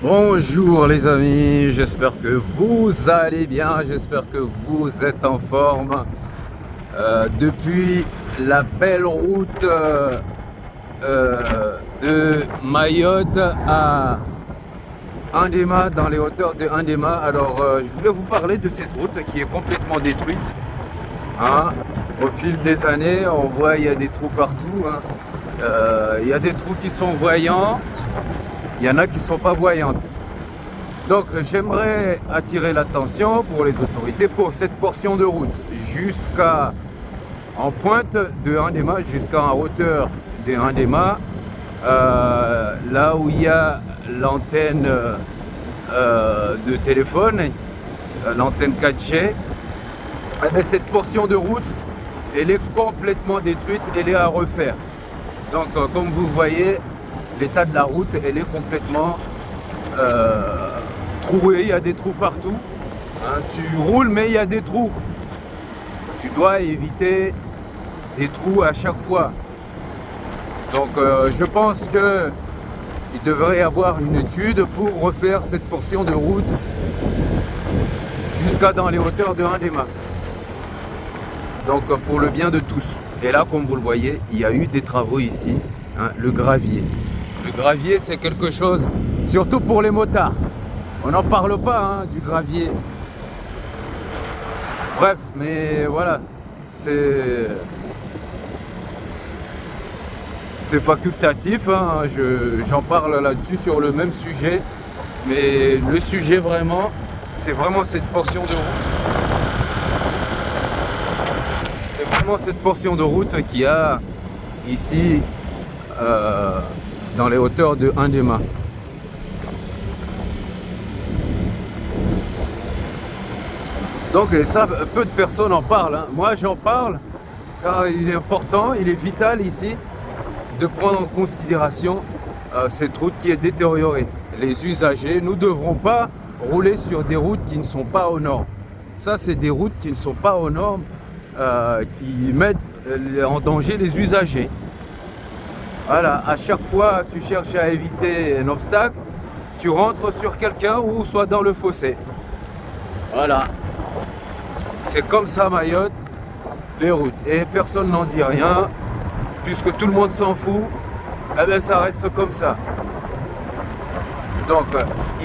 Bonjour les amis, j'espère que vous allez bien, j'espère que vous êtes en forme. Depuis la belle route de Mayotte à Andema, dans les hauteurs de Andema. Alors je voulais vous parler de cette route qui est complètement détruite. Hein. Au fil des années, on voit il y a des trous partout. Hein. Il y a des trous qui sont voyants, il y en a qui ne sont pas voyantes. Donc j'aimerais attirer l'attention pour les autorités pour cette portion de route jusqu'à en pointe de Andema, jusqu'en hauteur de Andema, là où il y a l'antenne de téléphone, l'antenne 4G. Eh bien, cette portion de route, elle est complètement détruite, elle est à refaire. Donc comme vous voyez, l'état de la route, elle est complètement troué, il y a des trous partout. Hein, tu roules mais il y a des trous. Tu dois éviter des trous à chaque fois. Donc je pense que il devrait y avoir une étude pour refaire cette portion de route jusqu'à dans les hauteurs de Andema. Donc pour le bien de tous. Et là, comme vous le voyez, il y a eu des travaux ici. Hein, le gravier. Le gravier, c'est quelque chose, surtout pour les motards. On n'en parle pas hein, du gravier. Bref, mais voilà, c'est facultatif. Hein, j'en parle là-dessus sur le même sujet. Mais le sujet vraiment, c'est vraiment cette portion de route. C'est vraiment cette portion de route qu'il y a ici dans les hauteurs de Andema. Donc ça, peu de personnes en parlent. Hein. Moi, j'en parle car il est important, il est vital ici de prendre en considération cette route qui est détériorée. Les usagers, nous ne devrons pas rouler sur des routes qui ne sont pas aux normes. Ça, c'est des routes qui ne sont pas aux normes, qui mettent en danger les usagers. Voilà, à chaque fois tu cherches à éviter un obstacle, tu rentres sur quelqu'un ou soit dans le fossé. Voilà. C'est comme ça Mayotte, les routes. Et personne n'en dit rien, puisque tout le monde s'en fout, eh bien ça reste comme ça. Donc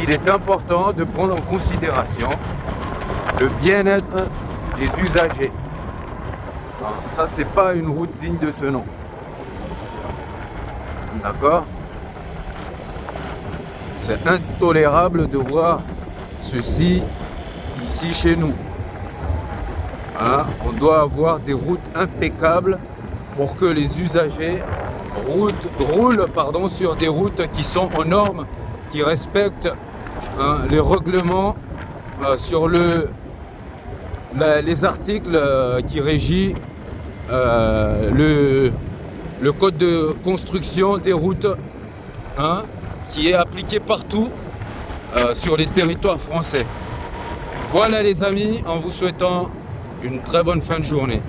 il est important de prendre en considération le bien-être des usagers. Ça, c'est pas une route digne de ce nom. D'accord? C'est intolérable de voir ceci ici chez nous. Hein? On doit avoir des routes impeccables pour que les usagers roulent sur des routes qui sont aux normes, qui respectent les règlements sur les articles qui régissent le code de construction des routes, hein, qui est appliqué partout sur les territoires français. Voilà les amis, en vous souhaitant une très bonne fin de journée.